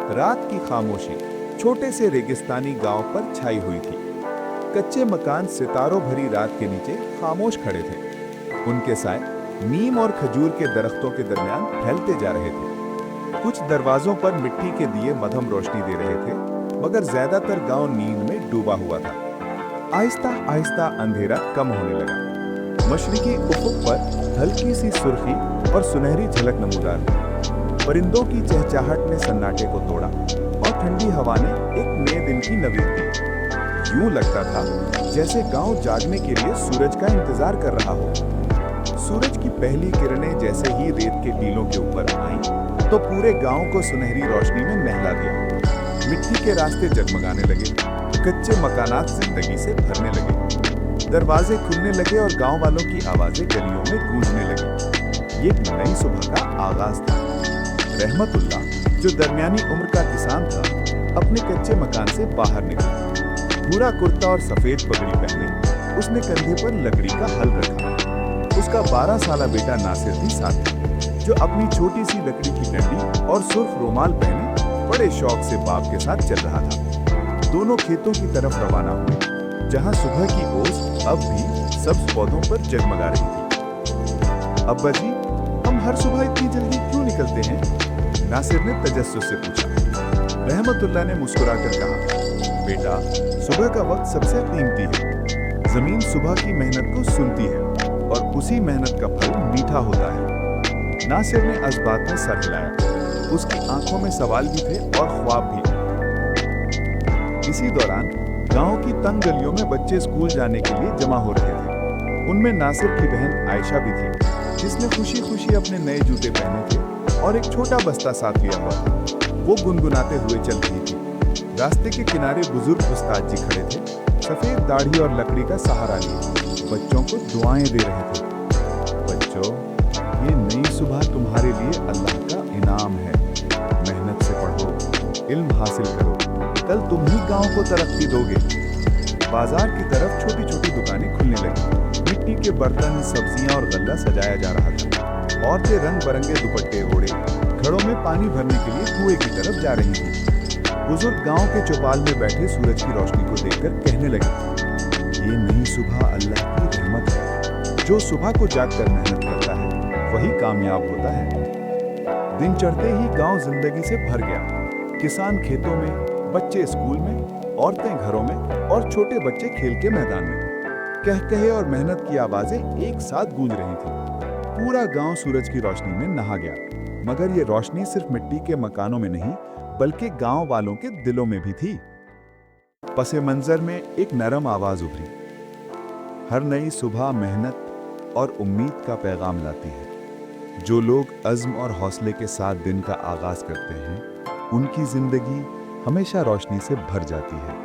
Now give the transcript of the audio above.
रात की खामोशी छोटे से रेगिस्तानी गांव पर छाई हुई थी। कच्चे मकान सितारों भरी रात के नीचे खामोश खड़े थे। उनके साए नीम और खजूर के दरख्तों के दरमियान फैलते जा रहे थे। कुछ दरवाजों पर मिट्टी के दिए मध्यम रोशनी दे रहे थे, मगर ज्यादातर गांव नींद में डूबा हुआ था। आहिस्ता आहिस्ता अंधेरा कम होने लगा। मशरिकी उफुक पर हल्की सी सुर्खी और सुनहरी झलक नमूदार थी। परिंदों की चहचहाट ने सन्नाटे को तोड़ा और ठंडी हवा ने एक नए दिन की नवीद दी। यूं लगता था जैसे गांव जागने के लिए सूरज का इंतजार कर रहा हो। सूरज की पहली किरणें जैसे ही रेत के टीलों के ऊपर आईं, तो पूरे गांव को सुनहरी रोशनी में नहला दिया। मिट्टी के रास्ते जगमगाने लगे, कच्चे मकानात जिंदगी से भरने लगे, दरवाजे खुलने लगे और गांव वालों की आवाजें गलियों में गूंजने लगी। ये एक नई सुबह का आगाज था। रहमतुल्लाह, जो दरमियानी उम्र का किसान था, अपने कच्चे मकान से बाहर निकला। भूरा कुर्ता और सफेद पगड़ी पहने उसने कंधे पर लकड़ी का हल रखा। उसका 12 साला बेटा नासिर भी साथ था, जो अपनी छोटी सी लकड़ी की डंडी और सुर्ख रुमाल पहने बड़े शौक से बाप के साथ चल रहा था। दोनों खेतों की तरफ रवाना हुए, जहां सुबह की ओस अब भी सब्ज पौधों पर जगमगा रही थी। अब्बा जी, हम हर सुबह इतनी जल्दी क्यों निकलते हैं? नासिर ने तजस्सुस से पूछा। रहमतुल्लाह ने मुस्कुराकर कहा, बेटा, सुबह का वक्त सबसे कीमती है। जमीन सुबह की मेहनत को सुनती है और उसी मेहनत का फल मीठा होता है। नासिर ने इस बात में सर हिलाया। उसकी आंखों में सवाल भी थे और ख्वाब भी। इसी दौरान गांव की तंग गलियों में बच्चे स्कूल जाने के लिए जमा हो रहे थे। उनमें नासिर की बहन आयशा भी थी, जिसने खुशी खुशी अपने नए जूते पहने थे और एक छोटा बस्ता साथ लिया हुआ था। वो गुनगुनाते हुए चल रही थी। रास्ते के किनारे बुजुर्ग उस्ताद जी खड़े थे, सफेद दाढ़ी और लकड़ी का सहारा लिए बच्चों को दुआएं दे रहे थे। बच्चों, ये नई सुबह तुम्हारे लिए अल्लाह का इनाम है। मेहनत से पढ़ो, इल्म हासिल करो, कल तुम ही गांव को तरक्की दोगे। बाजार की तरफ छोटी छोटी दुकानें खुलने लगी। मिट्टी के बर्तन, सब्जियां और गल्ला सजाया जा रहा था। औरतें रंग बिरंगे दुपट्टे ओढ़े घड़ों में पानी भरने के लिए कुएं की तरफ जा रही थी। बुजुर्ग गांव के चौपाल में बैठे सूरज की रोशनी को देखकर कहने लगे, ये नई सुबह अल्लाह की रहमत है। जो सुबह को जागकर मेहनत करता है, वही कामयाब होता है। दिन चढ़ते ही गांव जिंदगी से भर गया। किसान खेतों में, बच्चे स्कूल में, औरतें घरों में और छोटे बच्चे खेल के मैदान में। कहकहे और मेहनत की आवाजें एक साथ गूंज रही थी। पूरा गांव सूरज की रोशनी में नहा गया। मगर ये रोशनी सिर्फ मिट्टी के मकानों में नहीं, बल्कि गांव वालों के दिलों में भी थी। पसे मंजर में एक नरम आवाज उभरी। हर नई सुबह मेहनत और उम्मीद का पैगाम लाती है। जो लोग अज़्म और हौसले के साथ दिन का आगाज करते हैं, उनकी जिंदगी हमेशा रोशनी से भर जाती है।